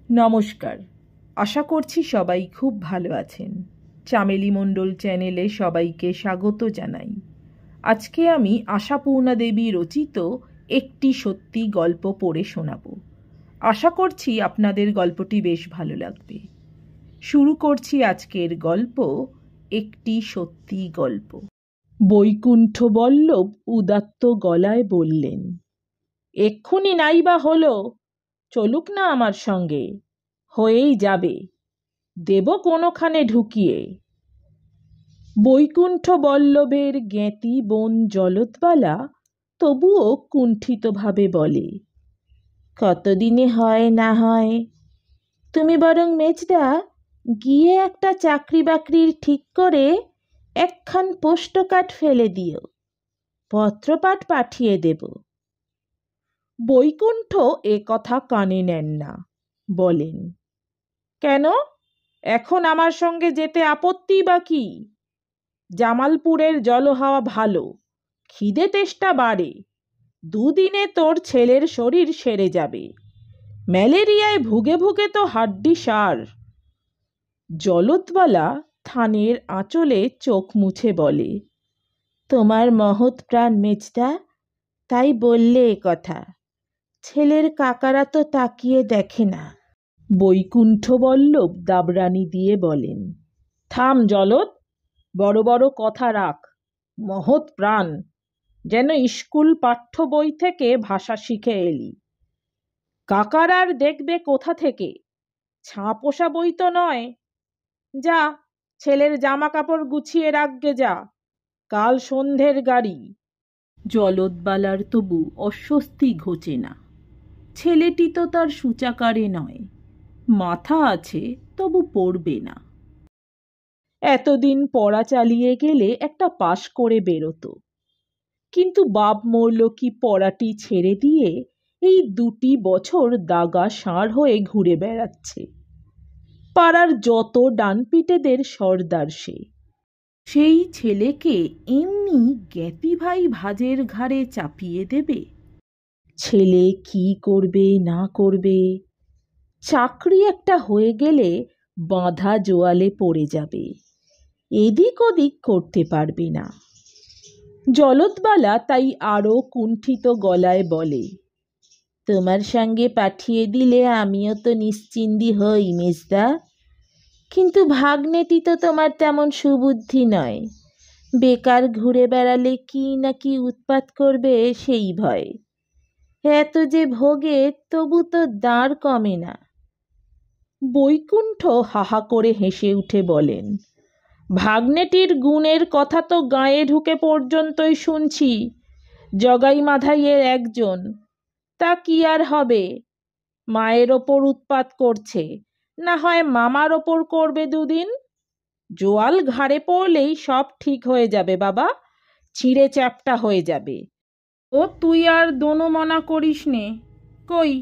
নমস্কার, আশা করছি সবাই খুব ভালো আছেন। চামেলি মণ্ডল চ্যানেলে সবাইকে স্বাগত জানাই। আজকে আমি আশাপূর্ণা দেবী রচিত একটি সত্যি গল্প পড়ে শোনাব। আশা করছি আপনাদের গল্পটি বেশ ভালো লাগবে। শুরু করছি আজকের গল্প, একটি সত্যি গল্প। বৈকুণ্ঠ বল্লভ উদাত্ত গলায় বললেন, এক্ষুনি নাই বা হলো, চলুক না আমার সঙ্গে, হয়েই যাবে, দেব কোনোখানে ঢুকিয়ে। বৈকুণ্ঠ বল্লভের জ্ঞাতি বোন জলৎবালা তবুও কুণ্ঠিতভাবে বলে, কতদিনে হয় না হয়, তুমি বরং মেজদা গিয়ে একটা চাকরি বাকরির ঠিক করে একখান পোস্টকার্ড ফেলে দিও, পত্রপাঠ পাঠিয়ে দেব। বৈকুণ্ঠ এ কথা কানে নেন না, বলেন, কেন, এখন আমার সঙ্গে যেতে আপত্তি বা কি? জামালপুরের জলহাওয়া ভালো, খিদে তেষ্টা বাড়ে, দুদিনে তোর ছেলের শরীর সেরে যাবে, ম্যালেরিয়ায় ভুগে ভুগে তো হাড্ডি সার। জলৎবালা থানের আঁচলে চোখ মুছে বলে, তোমার মহৎ প্রাণ মেজদা, তাই বললে এ কথা, ছেলের কাকারা তো তাকিয়ে দেখে না। বৈকুণ্ঠ বল্লভ দাবরানি দিয়ে বলেন, থাম জলৎ, বড় বড় কথা রাখ, মহৎ প্রাণ, যেন স্কুল পাঠ্য বই থেকে ভাষা শিখে এলি। কাকারার দেখবে কোথা থেকে, ছাপোষা বই তো নয়। যা, ছেলের জামা কাপড় গুছিয়ে রাখগে যা, কাল সন্ধ্যের গাড়ি। জলৎবালার তবু অস্বস্তি ঘোচে না। ছেলেটি তো তার সূচাকারে নয়, মাথা আছে তবু পড়বে না। এতদিন পড়া চালিয়ে গেলে একটা পাশ করে বেরোতো, কিন্তু বাপ মরল কি পড়াটি ছেড়ে দিয়ে এই 2 বছর দাগা ষাঁড় হয়ে ঘুরে বেড়াচ্ছে। পাড়ার যত ডানপিটেদের সর্দার সে। সেই ছেলেকে এমনি জ্ঞাতি ভাই ভাজের ঘাড়ে চাপিয়ে দেবে? ছেলে কি করবে না করবে, চাকরি একটা হয়ে গেলে বাঁধা জোয়ালে পড়ে যাবে, এদিক ওদিক করতে পারবে না। জলৎবালা তাই আরও কুণ্ঠিত গলায় বলে, তোমার সঙ্গে পাঠিয়ে দিলে আমিও তো নিশ্চিন্দি হই মেজদা, কিন্তু ভাগ্নেটি তো তোমার তেমন সুবুদ্ধি নয়, বেকার ঘুরে বেড়ালে কি না কি উৎপাত করবে সেই ভয়, এত যে ভোগে তবু তো দাঁড় কমে না। বৈকুণ্ঠ হাহা করে হেসে উঠে বলেন, ভাগ্নেটির গুণের কথা তো গায়ে ঢুকে পর্যন্তই শুনছি, জগাই মাধাইয়ের একজন, তা কি আর হবে, মায়ের ওপর উৎপাত করছে, না হয় মামার ওপর করবে 2 দিন, জোয়াল ঘাড়ে পড়লেই সব ঠিক হয়ে যাবে বাবা, ছিঁড়ে চ্যাপ্টা হয়ে যাবে। ও তুই আর দোনোমনা করিস নে, কই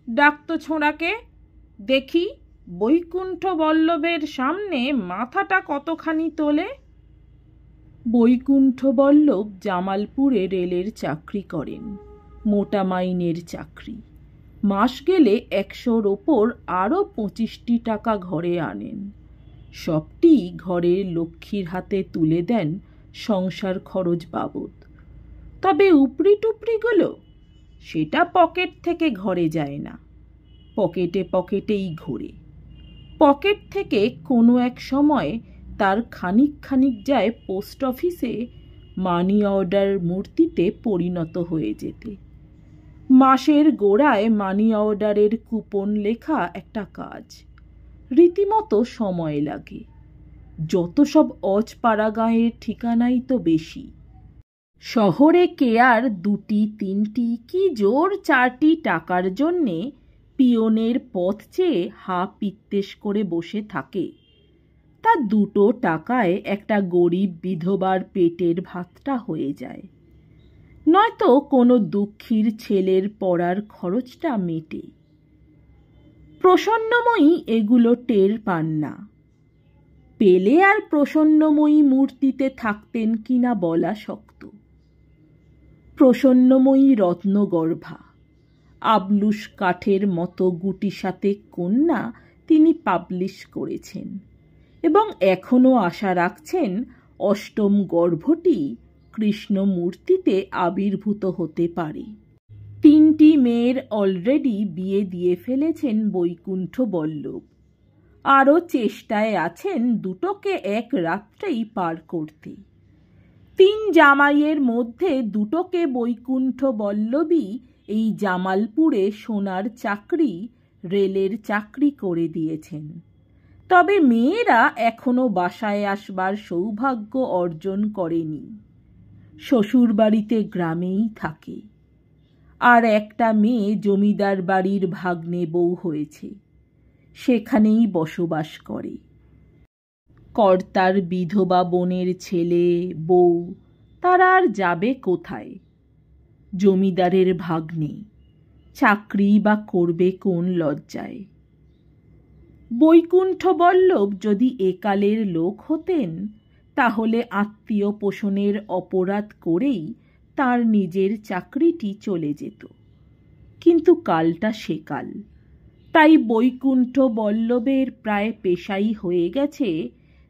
ডাক তো ছোঁড়াকে দেখি, বৈকুণ্ঠ বল্লভের সামনে মাথাটা কতখানি তোলে। বৈকুণ্ঠ বল্লভ জামালপুরে রেলের চাকরি করেন, মোটা মাইনের চাকরি। মাস গেলে 100-র ওপর আরও 25টি টাকা ঘরে আনেন। সবটি ঘরের লক্ষ্মীর হাতে তুলে দেন সংসার খরচ বাবদ। তবে উপরি টুপরিগুলো সেটা পকেট থেকে ঘরে যায় না, পকেটে পকেটেই ঘোরে। পকেট থেকে কোনো এক সময় তার খানিক খানিক যায় পোস্ট অফিসে মানি অর্ডার মূর্তিতে পরিণত হয়ে যেতে। মাসের গোড়ায় মানি অর্ডারের কুপন লেখা একটা কাজ, রীতিমতো সময় লাগে। যত সব অজপাড়া গাঁয়ের ঠিকানাই তো বেশি। শহরে কে আর 2টি 3টি কি জোর 4টি টাকার জন্যে পিয়নের পথ চেয়ে হা পিত্তেশ করে বসে থাকে? তা 2 টাকায় একটা গরিব বিধবার পেটের ভাতটা হয়ে যায়, নয়তো কোনো দুঃখীর ছেলের পড়ার খরচটা মেটে। প্রসন্নময়ী এগুলো টের পান না। পেলে আর প্রসন্নময়ী মূর্তিতে থাকতেন কিনা বলা শক্ত। প্রসন্নময়ী রত্নগর্ভা, আবলুস কাঠের মতো গুটি সাথে কন্যা তিনি পাবলিশ করেছেন এবং এখনও আশা রাখছেন অষ্টম গর্ভটি কৃষ্ণমূর্তিতে আবির্ভূত হতে পারে। 3টি মেয়ের অলরেডি বিয়ে দিয়ে ফেলেছেন বৈকুণ্ঠ বল্লভ। আরও চেষ্টায় আছেন দুটোকে এক রাত্রেই পার করতে। 3 জামাইয়ের মধ্যে দুটোকে বৈকুণ্ঠ বল্লভই এই জামালপুরে সোনার চাকরি, রেলের চাকরি করে দিয়েছেন। তবে মেয়েরা এখনো বাসায় আসবার সৌভাগ্য অর্জন করেনি। শ্বশুরবাড়িতে গ্রামেই থাকে। আর একটা মেয়ে জমিদার বাড়ির ভাগ্নে বউ হয়েছে, সেখানেই বসবাস করে। কর্তার বিধবা বোনের ছেলে বউ তারা আর যাবে কোথায়? জমিদারের ভাগ্নে চাকরি বা করবে কোন লজ্জায়? বৈকুণ্ঠ বল্লভ যদি একালের লোক হতেন তাহলে আত্মীয় পোষণের অপরাধ করেই তার নিজের চাকরিটি চলে যেত। কিন্তু কালটা সেকাল, তাই বৈকুণ্ঠ বল্লভের প্রায় পেশাই হয়ে গেছে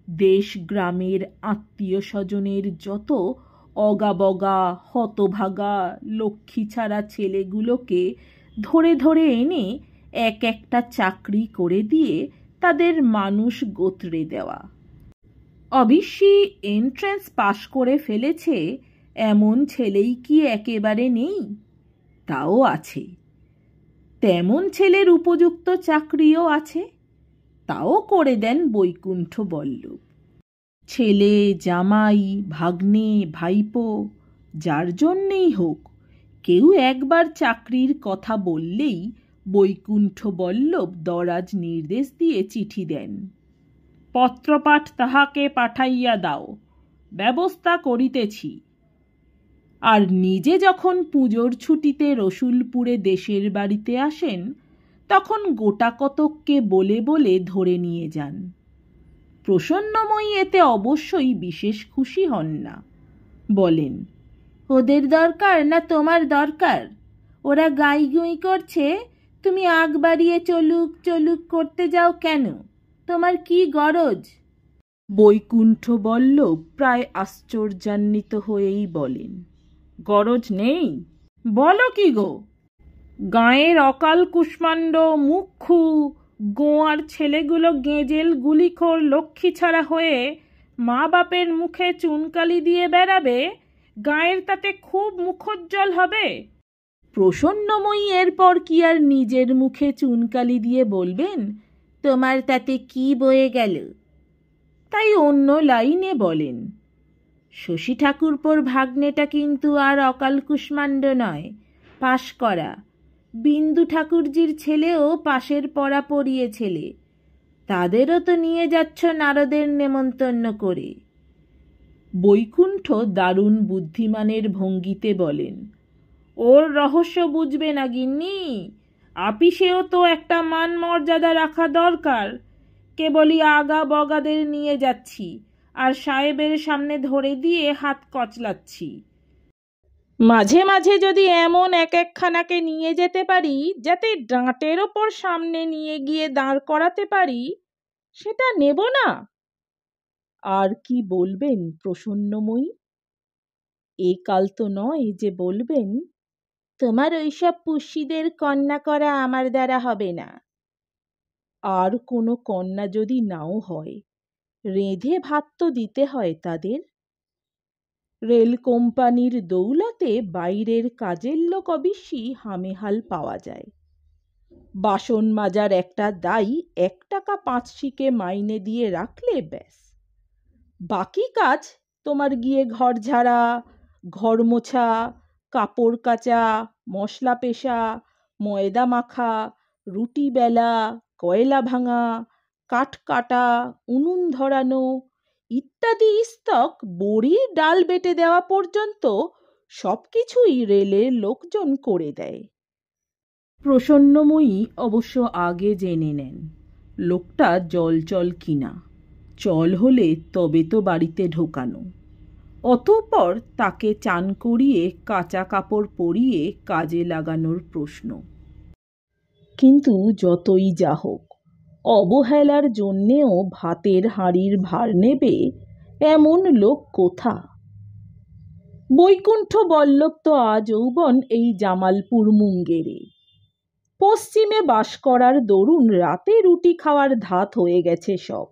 দেশ গ্রামের আত্মীয় স্বজনের যত অগাবগা হতভাগা লক্ষ্মী ছাড়া ছেলেগুলোকে ধরে ধরে এনে এক একটা চাকরি করে দিয়ে তাদের মানুষ গোত্রে দেওয়া। অবশ্যই এন্ট্রান্স পাশ করে ফেলেছে এমন ছেলেই কি একেবারে নেই? তাও আছে। তেমন ছেলের উপযুক্ত চাকরিও আছে, তাও করে দেন বৈকুণ্ঠ বল্লভ। ছেলে, জামাই, ভাগ্নে, ভাইপো যার জন্যেই হোক, কেউ একবার চাকরির কথা বললেই বৈকুণ্ঠ বল্লভ দরাজ নির্দেশ দিয়ে চিঠি দেন, পত্রপাঠ তাহাকে পাঠাইয়া দাও, ব্যবস্থা করিতেছি। আর নিজে যখন পুজোর ছুটিতে রসুলপুরে দেশের বাড়িতে আসেন তখন গোটা কতককে বলে বলে ধরে নিয়ে যান। প্রসন্নময়ী এতে অবশ্যই বিশেষ খুশি হন না। বলেন, ওদের দরকার না তোমার দরকার? ওরা গাইগুই করছে, তুমি আগ বাড়িয়ে চলুক চলুক করতে যাও কেন? তোমার কি গরজ? বৈকুণ্ঠ বল্লভ প্রায় আশ্চর্যান্বিত হয়েই বলেন, গরজ নেই? বলো কি গো? গাঁয়ের অকাল কুষ্মাণ্ড মুখ্যু গোয়ার ছেলেগুলো গেঁজেল গুলিখোর লক্ষ্মী ছাড়া হয়ে মা বাপের মুখে চুনকালি দিয়ে বেড়াবে, গাঁয়ের তাতে খুব মুখোজ্জ্বল হবে। প্রসন্নময়ী এরপর কি আর নিজের মুখে চুনকালি দিয়ে বলবেন, তোমার তাতে কি বয়ে গেল? তাই অন্য লাইনে বলেন, শশী ঠাকুরপোর ভাগ্নেটা কিন্তু আর অকাল কুষ্মাণ্ড নয়, পাশ করা। বিন্দু ঠাকুরজির ছেলেও পাশের পড়া পড়িয়ে ছেলে, তাদেরও তো নিয়ে যাচ্ছ নারদের নেমন্তন্ন করে। বৈকুণ্ঠ দারুণ বুদ্ধিমানের ভঙ্গিতে বলেন, ওর রহস্য বুঝবে না গিন্নি, আপিসেও তো একটা মান মর্যাদা রাখা দরকার। কেবলই আগা বগাদের নিয়ে যাচ্ছি আর সাহেবের সামনে ধরে দিয়ে হাত কচলাচ্ছি। মাঝে মাঝে যদি এমন এক একখানাকে নিয়ে যেতে পারি যাতে ডাঁটের ওপর সামনে নিয়ে গিয়ে দাঁড় করাতে পারি, সেটা নেব না? আর কি বলবেন প্রসন্নময়ী? এ কাল তো নয় যে বলবেন, তোমার ওইসব পুষিদের কন্যা করা আমার দ্বারা হবে না। আর কোনো কন্যা যদি নাও হয়, রেঁধে ভাত তো দিতে হয় তাদের। রেল কোম্পানির দৌলতে বাইরের কাজের লোক অবশ্যই হামেহাল পাওয়া যায়। বাসন মাজার একটা দাই 1 টাকা 5 শিকে মাইনে দিয়ে রাখলে ব্যাস। বাকি কাজ তোমার গিয়ে ঘর ঝাড়া, ঘর মোছা, কাপড় কাচা, মশলা পেশা, ময়দা মাখা, রুটি বেলা, কয়লা ভাঙা, কাঠ কাটা, উনুন ধরানো ইত্যাদি স্তক বড়ি ডাল বেটে দেওয়া পর্যন্ত সব কিছুই রেলের লোকজন করে দেয়। প্রসন্নময়ী অবশ্য আগে জেনে নেন লোকটা জলচল কিনা, চল হলে তবে তো বাড়িতে ঢোকানো। অতঃপর তাকে চান করিয়ে কাঁচা কাপড় পরিয়ে কাজে লাগানোর প্রশ্ন। কিন্তু যতই যা হোক, অবহেলার জন্যেও ভাতের হাঁড়ির ভার নেবে এমন লোক কোথা? বৈকুণ্ঠ বল্লভ তো আজীবন এই জামালপুর মুঙ্গেরে। পশ্চিমে বাস করার দরুন রাতে রুটি খাওয়ার ধাত হয়ে গেছে সব।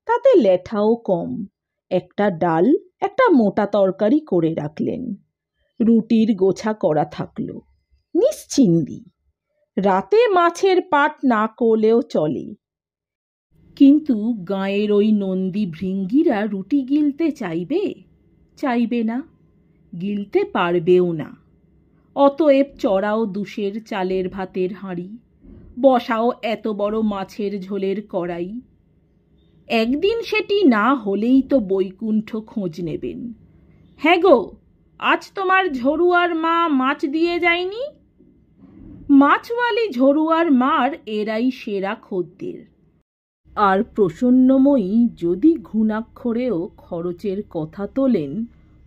তাতে লেঠাও কম, একটা ডাল একটা মোটা তরকারি করে রাখলেন, রুটির গোছা করা থাকলো, নিশ্চিন্দি। রাতে মাছের পাট না করলেও চলে। কিন্তু গাঁয়ের ওই নন্দী ভৃঙ্গিরা রুটি গিলতে চাইবে? চাইবে না, গিলতে পারবেও না। অতএব চড়াও দুশের চালের ভাতের হাঁড়ি, বসাও এত বড় মাছের ঝোলের কড়াই। একদিন সেটি না হলেই তো বৈকুণ্ঠ খোঁজ নেবেন। হ্যাঁ গো, আজ তোমার ঝরুয়ার মা মাছ দিয়ে যায়নি? মাছওয়ালি ঝরুয়ার মার এরাই সেরা খদ্দের। আর প্রসন্নময়ী যদি ঘুণাক্ষরেও খরচের কথা তোলেন,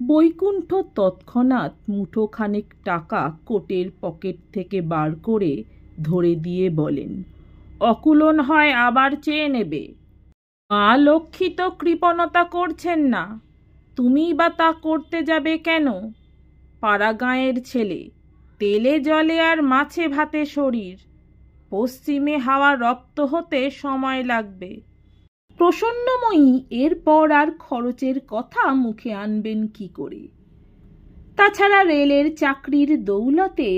বৈকুণ্ঠ তৎক্ষণাৎ মুঠোখানেক টাকা কোটের পকেট থেকে বার করে ধরে দিয়ে বলেন, অকুলন হয় আবার চেয়ে নেবে। মা লক্ষ্মী তো কৃপণতা করছেন না, তুমি বা তা করতে যাবে কেন? পাড়া গাঁয়ের ছেলে, তেলে জলে আর মাছে ভাতে শরীর, পশ্চিমে হাওয়া রপ্ত হতে সময় লাগবে। প্রসন্নময়ী এরপর আর খরচের কথা মুখে আনবেন কি করে? তাছাড়া রেলের চাকরির দৌলতে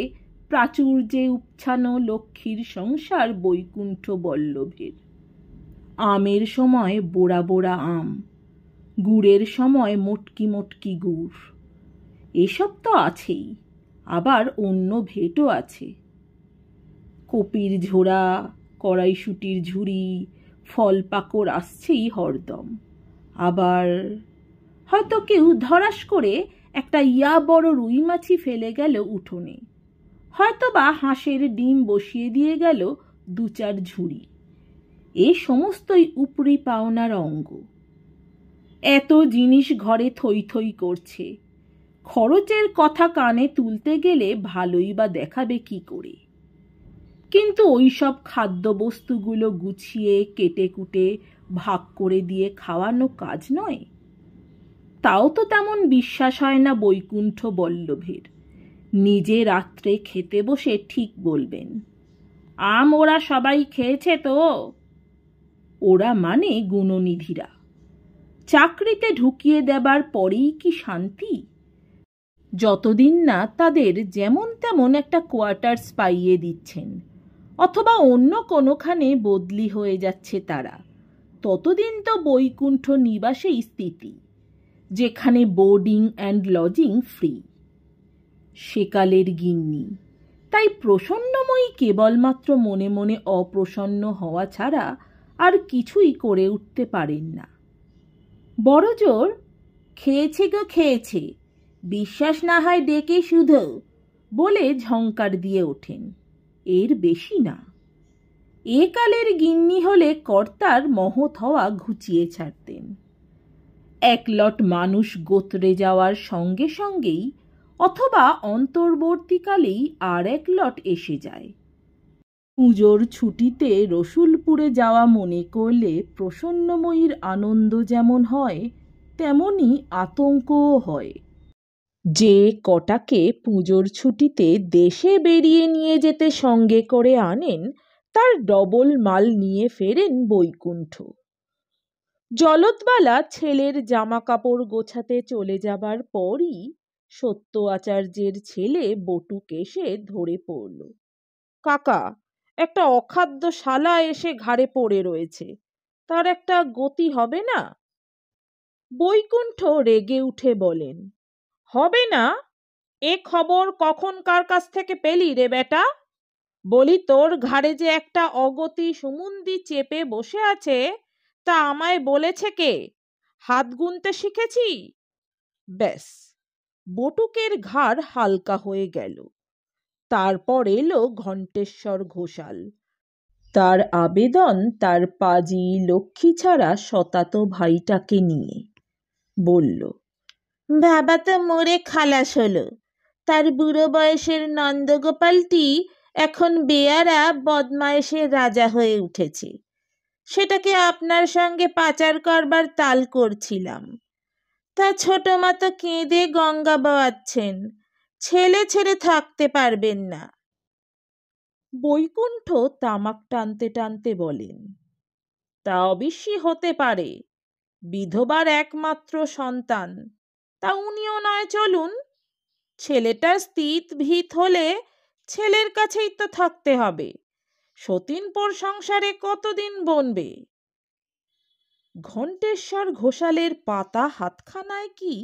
প্রাচুর্যে উপছানো লক্ষ্মীর সংসার বৈকুণ্ঠ বল্লভের। আমের সময় বোড়া বোড়া আম, গুড়ের সময় মোটকি মোটকি গুড়, এসব তো আছেই, আবার অন্য ভেটও আছে। কপির ঝোড়া, কড়াইশুটির ঝুড়ি, ফল পাকড় আসছেই হরদম। আবার হয়তো কেউ ধরাস করে একটা ইয়া বড় রুই মাছি ফেলে গেল উঠোনে, হয়তো বা হাঁসের ডিম বসিয়ে দিয়ে গেল দু চার ঝুড়ি। এ সমস্তই উপরি পাওনার অঙ্গ। এত জিনিস ঘরে থই থই করছে, খরচের কথা কানে তুলতে গেলে ভালোই বা দেখাবে কি করে? কিন্তু ওই সব খাদ্যবস্তুগুলো গুছিয়ে কেটে কুটে ভাগ করে দিয়ে খাওয়ানো কাজ নয়। তাও তো তেমন বিশ্বাস হয় না বৈকুণ্ঠ বল্লভের। নিজে রাত্রে খেতে বসে ঠিক বলবেন, আম ওরা সবাই খেয়েছে তো? ওরা মানে গুণনিধিরা। চাকরিতে ঢুকিয়ে দেবার পরেই কি শান্তি? যতদিন না তাদের যেমন তেমন একটা কোয়ার্টার্স পাইয়ে দিচ্ছেন, অথবা অন্য কোনোখানে বদলি হয়ে যাচ্ছে তারা, ততদিন তো বৈকুণ্ঠ নিবাসেই স্থিতি, যেখানে বোর্ডিং অ্যান্ড লজিং ফ্রি। সেকালের গিন্নি। তাই প্রসন্নময়ী কেবলমাত্র মনে মনে অপ্রসন্ন হওয়া ছাড়া আর কিছুই করে উঠতে পারেন না। বড়জোর খেয়েছে গো খেয়েছে, বিশ্বাস না হয় ডেকে শুধু বলে ঝঙ্কার দিয়ে ওঠেন, এর বেশি না। এ কালের গিন্নি হলে কর্তার মহৎ হওয়া ঘুচিয়ে ছাড়তেন। এক লট মানুষ গোত্রে যাওয়ার সঙ্গে সঙ্গেই অথবা অন্তর্বর্তীকালেই আর এক লট এসে যায়। পুজোর ছুটিতে রসুলপুরে যাওয়া মনে করলে প্রসন্নময়ীর আনন্দ যেমন হয়, তেমনি আতঙ্কও হয়। যে কটাকে পুজোর ছুটিতে দেশে বেরিয়ে নিয়ে যেতে সঙ্গে করে আনেন, তার ডবল মাল নিয়ে ফেরেন বৈকুণ্ঠ। জলদবালা ছেলের জামা কাপড় গোছাতে চলে যাবার পরই সত্য আচার্যের ছেলে বটুক এসে ধরে পড়ল, কাকা, একটা অখাদ্য শালা এসে ঘাড়ে পড়ে রয়েছে, তার একটা গতি হবে না? বৈকুণ্ঠ রেগে উঠে বলেন, হবে না? এ খবর কখন কার কাছ থেকে পেলি রে বেটা? বলি, তোর ঘাড়ে যে একটা অগতি সুমুন্দি চেপে বসে আছে, তা আমায় বলেছে কে? হাত গুনতে শিখেছি? ব্যাস, বটুকের ঘাড় হালকা হয়ে গেল। তারপর এলো ঘণ্টেশ্বর ঘোষাল। তার আবেদন তার পাজি লক্ষ্মী ছাড়া শতাত ভাইটাকে নিয়ে। বলল, বাবা তো মরে খালাস হলো, তার বুড়ো বয়সের নন্দগোপালটি এখন বেয়ারা বদমায়েশের রাজা হয়ে উঠেছে। সেটাকে আপনার সঙ্গে পাচার করবার তাল করছিলাম। তা ছোট মা তো কেঁদে গঙ্গা বওয়াচ্ছেন, ছেলে ছেড়ে থাকতে পারবেন না। বৈকুণ্ঠ তামাক টানতে টানতে বলেন, তা অবশ্যই হতে পারে, বিধবার একমাত্র সন্তান, তা উনিও নয় চলুন। ছেলেটা স্থিত ভিত হলে ছেলের কাছেই তো থাকতে হবে, সতীনপর সংসারে কতদিন বনবে। ঘণ্টেশ্বর ঘোষালের পাতা হাতখানায় কি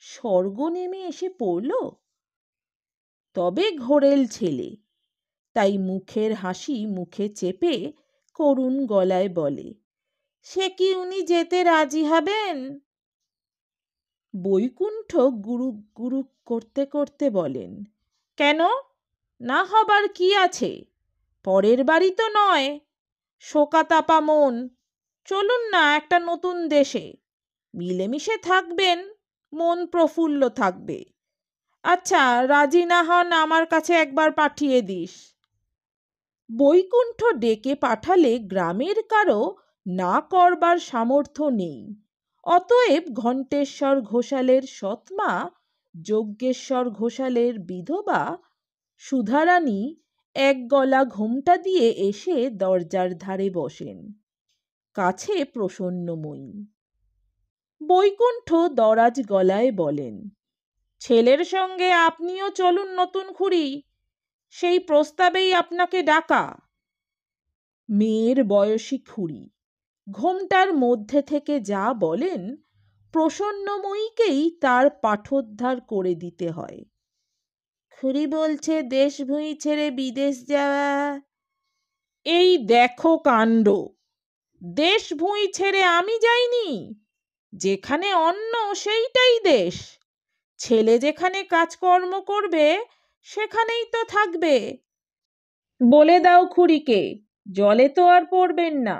স্বর্গ নেমে এসে পড়ল? তবে ঘোরেল ছেলে, তাই মুখের হাসি মুখে চেপে করুণ গলায় বলে, সে কি উনি যেতে রাজি হবেন? বৈকুণ্ঠ গুরুক গুরুক করতে করতে বলেন, কেন, না হবার কি আছে? পরের বাড়ি তো নয়, শোকাতাপা মন, চলুন না একটা নতুন দেশে, মিলেমিশে থাকবেন, মন প্রফুল্ল থাকবে। আচ্ছা, রাজি না হন আমার কাছে একবার পাঠিয়ে দিস। বৈকুণ্ঠ ডেকে পাঠালে গ্রামের কারো না করবার সামর্থ্য নেই। অতএব ঘণ্টেশ্বর ঘোষালের সৎমা যজ্ঞেশ্বর ঘোষালের বিধবা সুধারানী এক গলা ঘোমটা দিয়ে এসে দরজার ধারে বসেন, কাছে প্রসন্নময়ী। বৈকুণ্ঠ দরাজ গলায় বলেন, ছেলের সঙ্গে আপনিও চলুন নতুন খুড়ি, সেই প্রস্তাবেই আপনাকে ডাকা। মেয়ের বয়সী খুড়ি ঘোমটার মধ্যে থেকে যা বলেন প্রসন্নময়ীকেই তার পাঠোদ্ধার করে দিতে হয়। খুড়ি বলছে দেশ ভুঁই ছেড়ে বিদেশ যাওয়া। এই দেখো কাণ্ড, দেশ ভুঁই ছেড়ে আমি যাইনি, যেখানে অন্ন সেইটাই দেশ, ছেলে যেখানে কাজকর্ম করবে সেখানেই তো থাকবে। বলে দাও খুড়িকে, জলে তো আর পড়বেন না।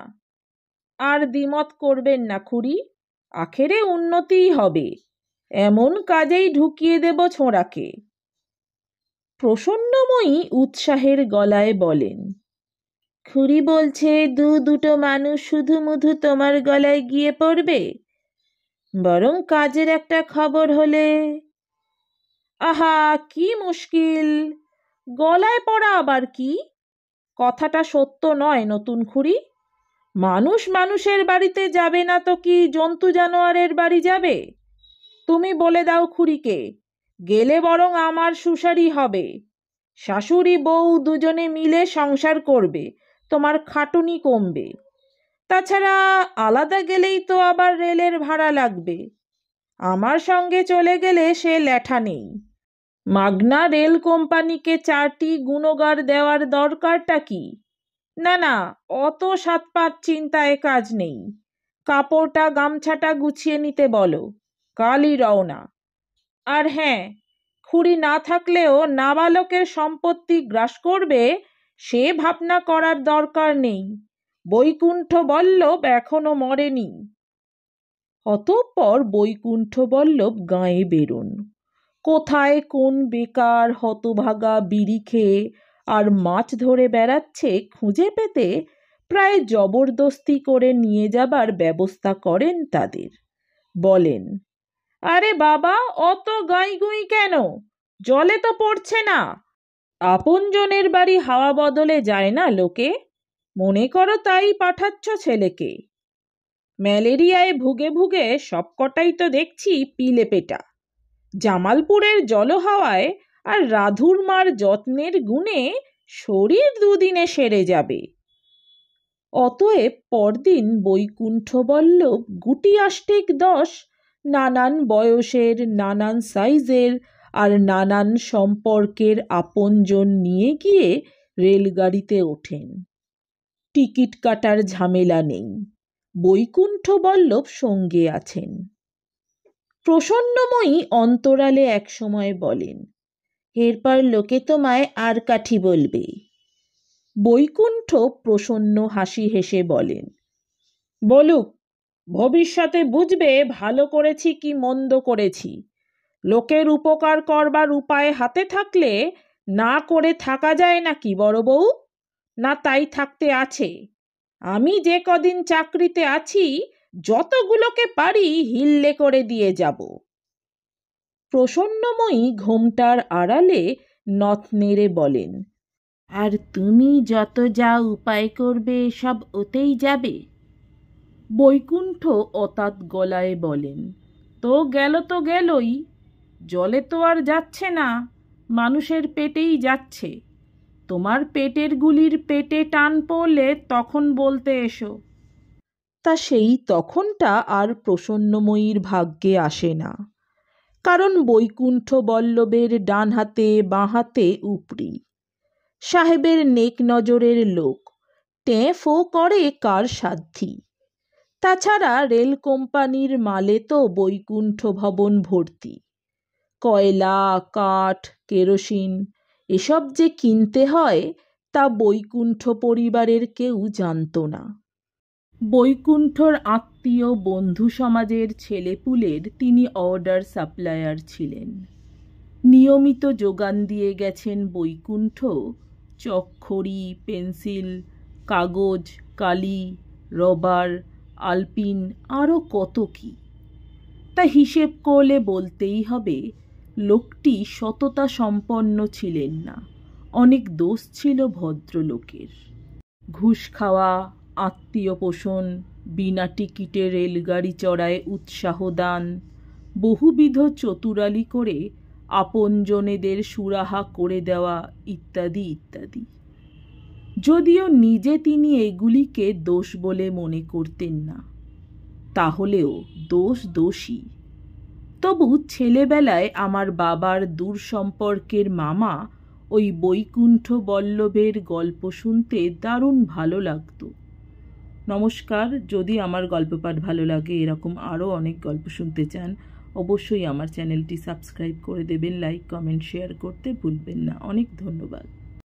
আর দ্বিমত করবেন না খুড়ি, আখেরে উন্নতিই হবে, এমন কাজেই ঢুকিয়ে দেব ছোঁড়াকে। প্রসন্নময়ী উৎসাহের গলায় বলেন, খুড়ি বলছে দুটো মানুষ শুধু মুধু তোমার গলায় গিয়ে পড়বে, বরং কাজের একটা খবর হলে। আহা, কি মুশকিল, গলায় পড়া আবার কি? কথাটা সত্য নয় নতুন খুড়ি। মানুষ মানুষের বাড়িতে যাবে না তো কি জন্তু জানোয়ারের বাড়ি যাবে? তুমি বলে দাও খুড়িকে, গেলে বরং আমার সুসারি হবে, শাশুড়ি বউ দুজনে মিলে সংসার করবে, তোমার খাটুনি কমবে। তাছাড়া আলাদা গেলেই তো আবার রেলের ভাড়া লাগবে, আমার সঙ্গে চলে গেলে সে লেঠা নেই। মাগনা রেল কোম্পানিকে 4টি গুণগার দেওয়ার দরকারটা কি? না না, অত সাতপাত চিন্তায় কাজ নেই, কাপড়টা গামছাটা গুছিয়ে নিতে বলো, কালই রওনা। আর হ্যাঁ, খুড়ি না থাকলেও নাবালকের সম্পত্তি গ্রাস করবে সে ভাবনা করার দরকার নেই, বৈকুণ্ঠ বল্লভ এখনো মরেনি। অতঃপর বৈকুণ্ঠ বল্লভ গাঁয়ে বেরোন। কোথায় কোন বেকার হতভাগা বিড়ি খেয়ে আর মাছ ধরে বেড়াচ্ছে খুঁজে পেতে প্রায় জবরদস্তি করে নিয়ে যাবার ব্যবস্থা করেন তাদের। বলেন, আরে বাবা, অত গাঁইগুঁই কেন, জলে তো পড়ছে না। আপনজনের বাড়ি হাওয়া বদলে যায় না লোকে, মনে করো তাই পাঠাচ্ছ ছেলেকে। ম্যালেরিয়ায় ভুগে ভুগে সবকটাই তো দেখছি পিলেপেটা। জামালপুরের জলহাওয়ায় আর রাধুর মার যত্নের গুণে শরীর দুদিনে সেরে যাবে। অতএব পরদিন বৈকুণ্ঠ বল্লভ গুটি আষ্টেক 10 নানান বয়সের, নানান সাইজের আর নানান সম্পর্কের আপনজন নিয়ে গিয়ে রেলগাড়িতে ওঠেন। টিকিট কাটার ঝামেলা নেই, বৈকুণ্ঠ বল্লভ সঙ্গে আছেন। প্রসন্নময়ী অন্তরালে একসময় বলেন, এরপর লোকে তোমায় আর কাঠি বলবে। বৈকুণ্ঠ প্রসন্ন হাসি হেসে বলেন, বলুক, ভবিষ্যতে বুঝবে ভালো করেছি কি মন্দ করেছি। লোকের উপকার করবার উপায় হাতে থাকলে না করে থাকা যায় নাকি বড় বউ? না তাই থাকতে আছে? আমি যে কদিন চাকরিতে আছি যতগুলোকে পারি হিল্লে করে দিয়ে যাব। প্রসন্নময়ী ঘোমটার আড়ালে নথ নেড়ে বলেন, আর তুমি যত যা উপায় করবে সব ওতেই যাবে? বৈকুণ্ঠ অতাৎ গলায় বলেন, তো গেলই, জলে তো আর যাচ্ছে না, মানুষের পেটেই যাচ্ছে। তোমার পেটের গুলির পেটে টান পড়লে তখন বলতে এসো। তা সেই তখনটা আর প্রসন্নময়ীর ভাগ্যে আসে না, কারণ বৈকুণ্ঠ বল্লভের ডান হাতে বাঁ হাতে উপরি, সাহেবের নেক নজরের লোক, টেঁফো করে কার সাধ্যি। তাছাড়া রেল কোম্পানির মালে তো বৈকুণ্ঠ ভবন ভর্তি। কয়লা, কাঠ, কেরোসিন এসব যে কিনতে হয় তা বৈকুণ্ঠ পরিবারের কেউ জানত না। বৈকুণ্ঠর আত্মীয় বন্ধু সমাজের ছেলেপুলের তিনি অর্ডার সাপ্লায়ার ছিলেন। নিয়মিত যোগান দিয়ে গেছেন বৈকুণ্ঠ চকখড়ি, পেন্সিল, কাগজ, কালি, রবার, আলপিন, আরও কত কি। তা হিসেব করলে বলতেই হবে লোকটি সততা সম্পন্ন ছিলেন না, অনেক দোষ ছিল ভদ্রলোকের। ঘুষ খাওয়া, আত্মীয় পোষণ, বিনা টিকিটে রেলগাড়ি চড়ায় উৎসাহ দান, বহুবিধ চতুরালি করে আপনজনেদের সুরাহা করে দেওয়া ইত্যাদি ইত্যাদি। যদিও নিজে তিনি এগুলিকে দোষ বলে মনে করতেন না, তাহলেও দোষ দোষী। তবু ছেলেবেলায় আমার বাবার দূর সম্পর্কের মামা ওই বৈকুণ্ঠ বল্লভের গল্প শুনতে দারুণ ভালো লাগতো। নমস্কার, যদি আমার গল্প পাঠ ভালো লাগে, এরকম আরও অনেক গল্প শুনতে চান, অবশ্যই আমার চ্যানেলটি সাবস্ক্রাইব করে দেবেন, লাইক, কমেন্ট, শেয়ার করতে ভুলবেন না। অনেক ধন্যবাদ।